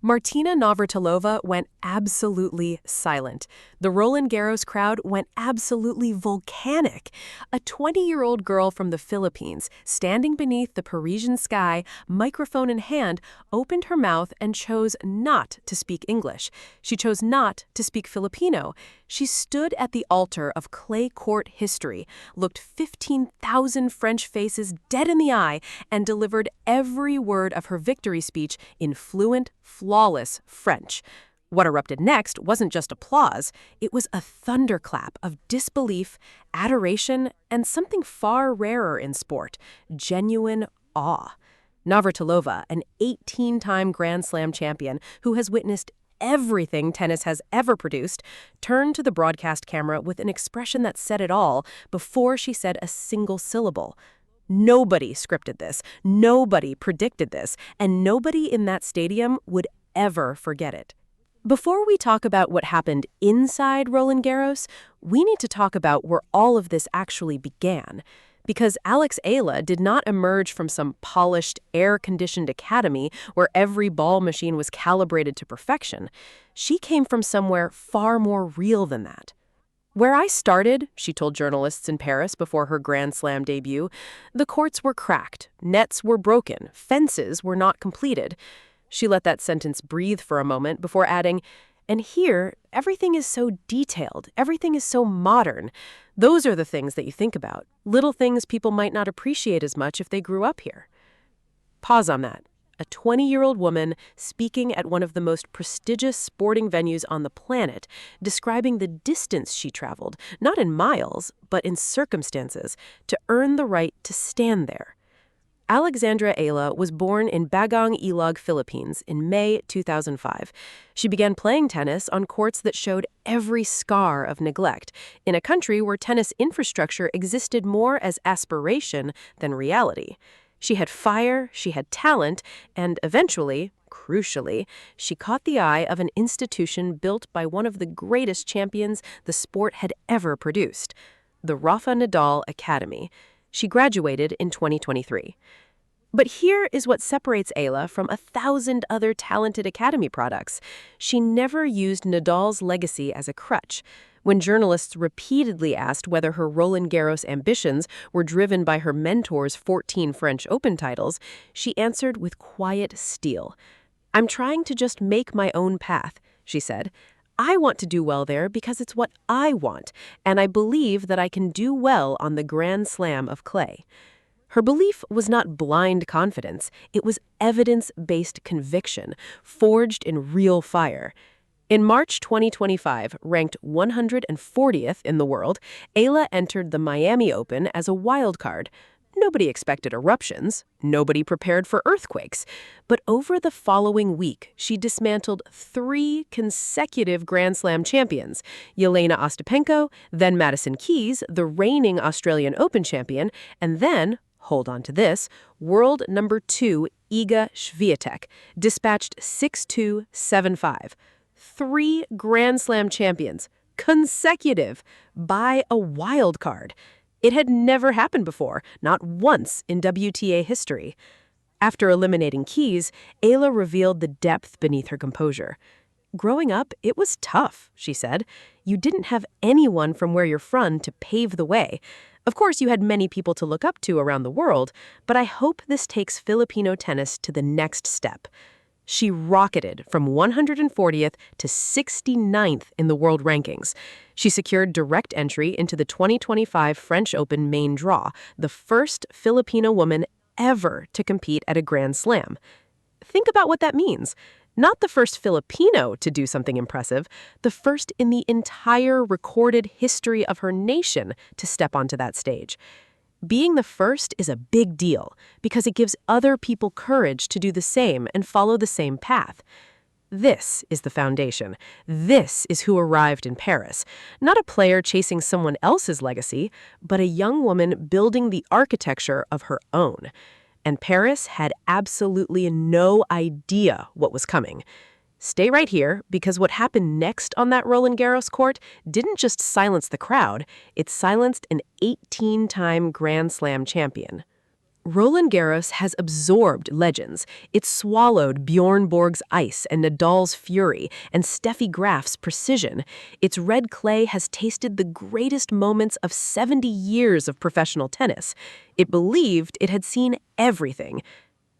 Martina Navratilova went absolutely silent. The Roland Garros crowd went absolutely volcanic. A 20-year-old girl from the Philippines, standing beneath the Parisian sky, microphone in hand, opened her mouth and chose not to speak English. She chose not to speak Filipino. She stood at the altar of clay court history, looked 15,000 French faces dead in the eye, and delivered every word of her victory speech in fluent, flawless French. What erupted next wasn't just applause, it was a thunderclap of disbelief, adoration, and something far rarer in sport, genuine awe. Navratilova, an 18-time Grand Slam champion who has witnessed everything tennis has ever produced, turned to the broadcast camera with an expression that said it all before she said a single syllable. Nobody scripted this, nobody predicted this, and nobody in that stadium would ever forget it. Before we talk about what happened inside Roland Garros, we need to talk about where all of this actually began. Because Eala did not emerge from some polished, air-conditioned academy where every ball machine was calibrated to perfection. She came from somewhere far more real than that. "Where I started," she told journalists in Paris before her Grand Slam debut, "the courts were cracked, nets were broken, fences were not completed." She let that sentence breathe for a moment before adding, "And here, everything is so detailed, everything is so modern. Those are the things that you think about, little things people might not appreciate as much if they grew up here." Pause on that. A 20-year-old woman speaking at one of the most prestigious sporting venues on the planet, describing the distance she traveled, not in miles, but in circumstances, to earn the right to stand there. Alexandra Eala was born in Bagong, Ilog, Philippines in May 2005. She began playing tennis on courts that showed every scar of neglect, in a country where tennis infrastructure existed more as aspiration than reality. She had fire, she had talent, and eventually, crucially, she caught the eye of an institution built by one of the greatest champions the sport had ever produced, the Rafa Nadal Academy. She graduated in 2023. But here is what separates Eala from 1,000 other talented academy products. She never used Nadal's legacy as a crutch. When journalists repeatedly asked whether her Roland Garros ambitions were driven by her mentor's 14 French Open titles, she answered with quiet steel. "I'm trying to just make my own path," she said. "I want to do well there because it's what I want, and I believe that I can do well on the Grand Slam of clay." Her belief was not blind confidence, it was evidence-based conviction, forged in real fire. In March 2025, ranked 140th in the world, Eala entered the Miami Open as a wildcard. Nobody expected eruptions, nobody prepared for earthquakes, but over the following week, she dismantled 3 consecutive Grand Slam champions, Jelena Ostapenko, then Madison Keys, the reigning Australian Open champion, and then, hold on to this, world number 2 Iga Swiatek, dispatched 6-2, 7-5. 3 Grand Slam champions, consecutive, by a wild card. It had never happened before, not once in WTA history. After eliminating Keys, Eala revealed the depth beneath her composure. "Growing up, it was tough," she said. "You didn't have anyone from where you're from to pave the way. Of course, you had many people to look up to around the world, but I hope this takes Filipino tennis to the next step." She rocketed from 140th to 69th in the world rankings. She secured direct entry into the 2025 French Open main draw, the first Filipino woman ever to compete at a Grand Slam. Think about what that means. Not the first Filipino to do something impressive, the first in the entire recorded history of her nation to step onto that stage. Being the first is a big deal because it gives other people courage to do the same and follow the same path. This is the foundation. This is who arrived in Paris. Not a player chasing someone else's legacy, but a young woman building the architecture of her own. And Paris had absolutely no idea what was coming. Stay right here, because what happened next on that Roland Garros court didn't just silence the crowd, it silenced an 18-time Grand Slam champion. Roland Garros has absorbed legends. It swallowed Bjorn Borg's ice and Nadal's fury and Steffi Graf's precision. Its red clay has tasted the greatest moments of 70 years of professional tennis. It believed it had seen everything.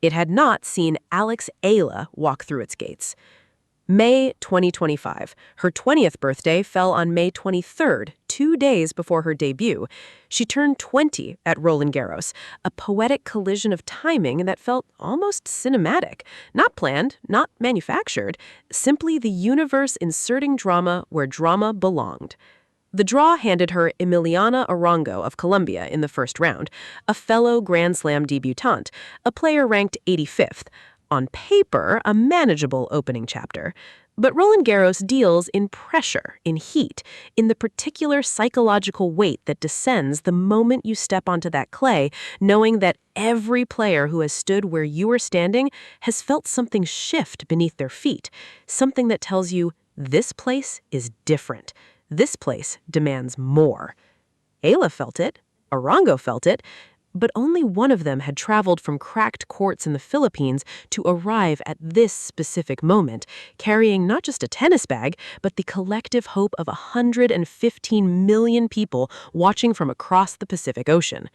It had not seen Alex Eala walk through its gates. May 2025. Her 20th birthday fell on May 23rd, 2 days before her debut. She turned 20 at Roland Garros, a poetic collision of timing that felt almost cinematic. Not planned, not manufactured, simply the universe inserting drama where drama belonged. The draw handed her Emiliana Arango of Colombia in the first round, a fellow Grand Slam debutante, a player ranked 85th. On paper, a manageable opening chapter. But Roland Garros deals in pressure, in heat, in the particular psychological weight that descends the moment you step onto that clay, knowing that every player who has stood where you are standing has felt something shift beneath their feet, something that tells you, this place is different. This place demands more. Eala felt it. Arango felt it. But only one of them had traveled from cracked courts in the Philippines to arrive at this specific moment, carrying not just a tennis bag, but the collective hope of 115 million people watching from across the Pacific Ocean.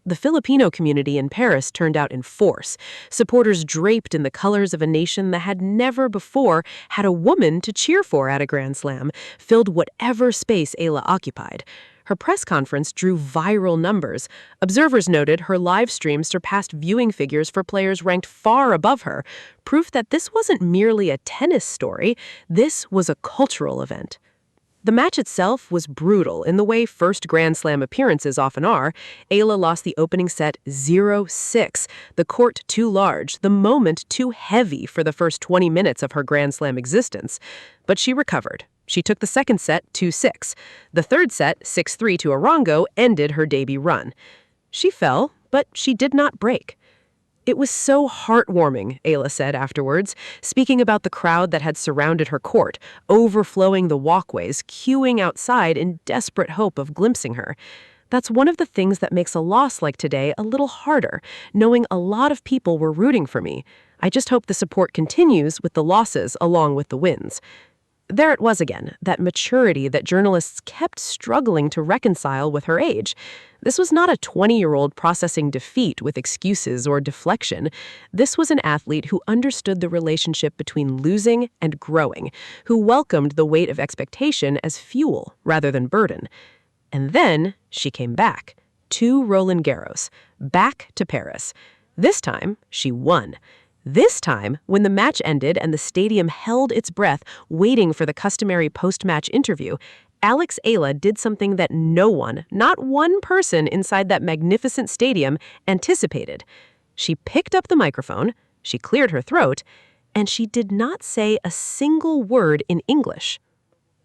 The Filipino community in Paris turned out in force, supporters draped in the colors of a nation that had never before had a woman to cheer for at a Grand Slam, filled whatever space Eala occupied. Her press conference drew viral numbers. Observers noted her live stream surpassed viewing figures for players ranked far above her, proof that this wasn't merely a tennis story, this was a cultural event. The match itself was brutal in the way first Grand Slam appearances often are. Eala lost the opening set 0-6, the court too large, the moment too heavy for the first 20 minutes of her Grand Slam existence. But she recovered. She took the second set 2-6. The third set, 6-3 to Arango, ended her debut run. She fell, but she did not break. It was so heartwarming, Eala said afterwards, speaking about the crowd that had surrounded her court, overflowing the walkways, queuing outside in desperate hope of glimpsing her. That's one of the things that makes a loss like today a little harder, knowing a lot of people were rooting for me. I just hope the support continues with the losses along with the wins. There it was again, that maturity that journalists kept struggling to reconcile with her age. This was not a 20-year-old processing defeat with excuses or deflection. This was an athlete who understood the relationship between losing and growing, who welcomed the weight of expectation as fuel rather than burden. And then she came back, to Roland Garros, back to Paris. This time, she won. This time, when the match ended and the stadium held its breath, waiting for the customary post-match interview, Alex Eala did something that no one, not one person inside that magnificent stadium, anticipated. She picked up the microphone, she cleared her throat, and she did not say a single word in English.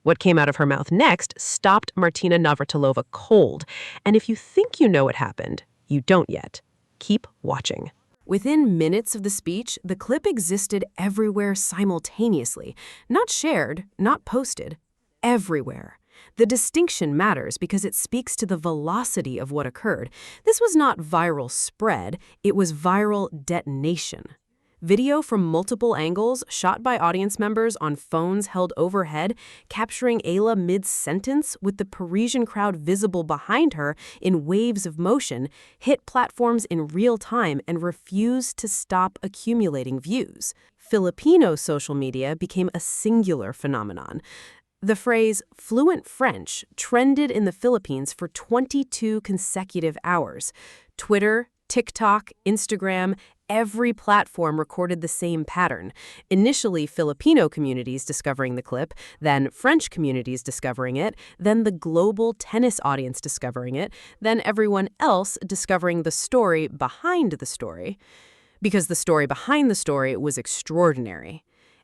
What came out of her mouth next stopped Martina Navratilova cold, and if you think you know what happened, you don't yet. Keep watching. Within minutes of the speech, the clip existed everywhere simultaneously. Not shared, not posted. Everywhere. The distinction matters because it speaks to the velocity of what occurred. This was not viral spread, it was viral detonation. Video from multiple angles, shot by audience members on phones held overhead, capturing Eala mid-sentence with the Parisian crowd visible behind her in waves of motion, hit platforms in real time and refused to stop accumulating views. Filipino social media became a singular phenomenon. The phrase "fluent French" trended in the Philippines for 22 consecutive hours. Twitter, TikTok, Instagram, every platform recorded the same pattern. Initially, Filipino communities discovering the clip, then French communities discovering it, then the global tennis audience discovering it, then everyone else discovering the story behind the story. Because the story behind the story was extraordinary.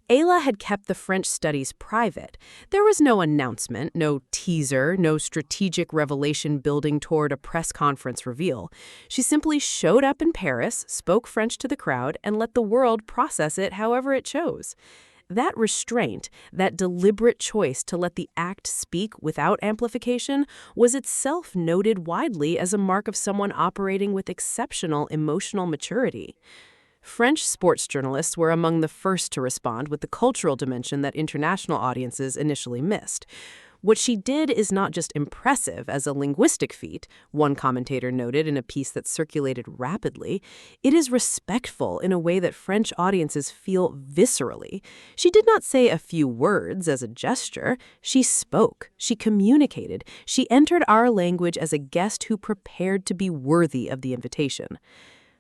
Eala had kept the French studies private. There was no announcement, no teaser, no strategic revelation building toward a press conference reveal. She simply showed up in Paris, spoke French to the crowd, and let the world process it however it chose. That restraint, that deliberate choice to let the act speak without amplification, was itself noted widely as a mark of someone operating with exceptional emotional maturity. French sports journalists were among the first to respond with the cultural dimension that international audiences initially missed. What she did is not just impressive as a linguistic feat, one commentator noted in a piece that circulated rapidly. It is respectful in a way that French audiences feel viscerally. She did not say a few words as a gesture. She spoke. She communicated. She entered our language as a guest who prepared to be worthy of the invitation.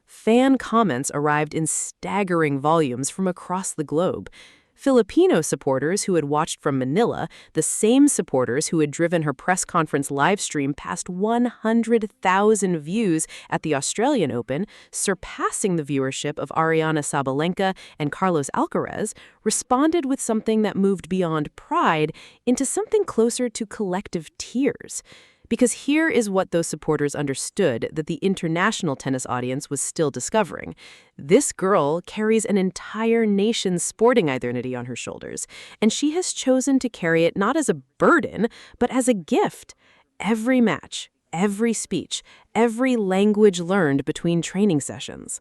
Fan comments arrived in staggering volumes from across the globe. Filipino supporters who had watched from Manila, the same supporters who had driven her press conference livestream past 100,000 views at the Australian Open, surpassing the viewership of Ariana Sabalenka and Carlos Alcaraz, responded with something that moved beyond pride into something closer to collective tears. Because here is what those supporters understood that the international tennis audience was still discovering. This girl carries an entire nation's sporting identity on her shoulders, and she has chosen to carry it not as a burden, but as a gift. Every match, every speech, every language learned between training sessions.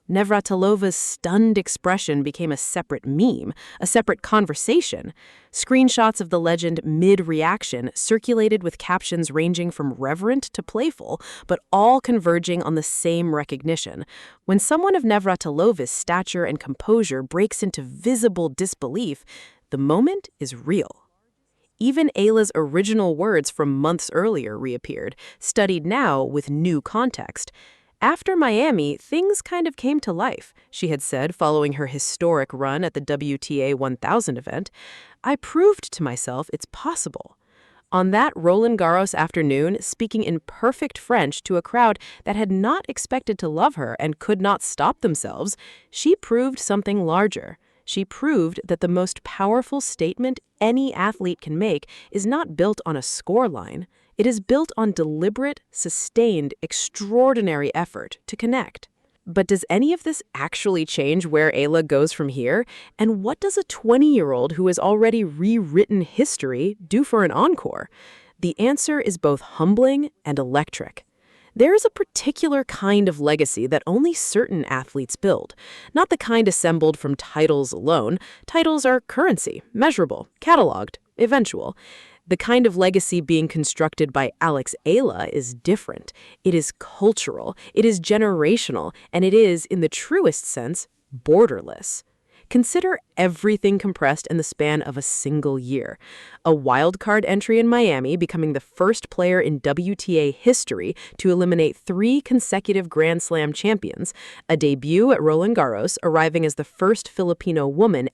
Navratilova's stunned expression became a separate meme, a separate conversation. Screenshots of the legend mid-reaction circulated with captions ranging from reverent to playful, but all converging on the same recognition. When someone of Navratilova's stature and composure breaks into visible disbelief, the moment is real. Even Eala's original words from months earlier reappeared, studied now with new context. After Miami, things kind of came to life, she had said following her historic run at the WTA 1000 event. I proved to myself it's possible. On that Roland Garros afternoon, speaking in perfect French to a crowd that had not expected to love her and could not stop themselves, she proved something larger. She proved that the most powerful statement any athlete can make is not built on a scoreline. It is built on deliberate, sustained, extraordinary effort to connect. But does any of this actually change where Eala goes from here? And what does a 20-year-old who has already rewritten history do for an encore? The answer is both humbling and electric. There is a particular kind of legacy that only certain athletes build, not the kind assembled from titles alone. Titles are currency, measurable, cataloged, eventual. The kind of legacy being constructed by Alex Eala is different. It is cultural, it is generational, and it is, in the truest sense, borderless. Consider everything compressed in the span of a single year. A wildcard entry in Miami, becoming the first player in WTA history to eliminate 3 consecutive Grand Slam champions. A debut at Roland Garros, arriving as the first Filipino woman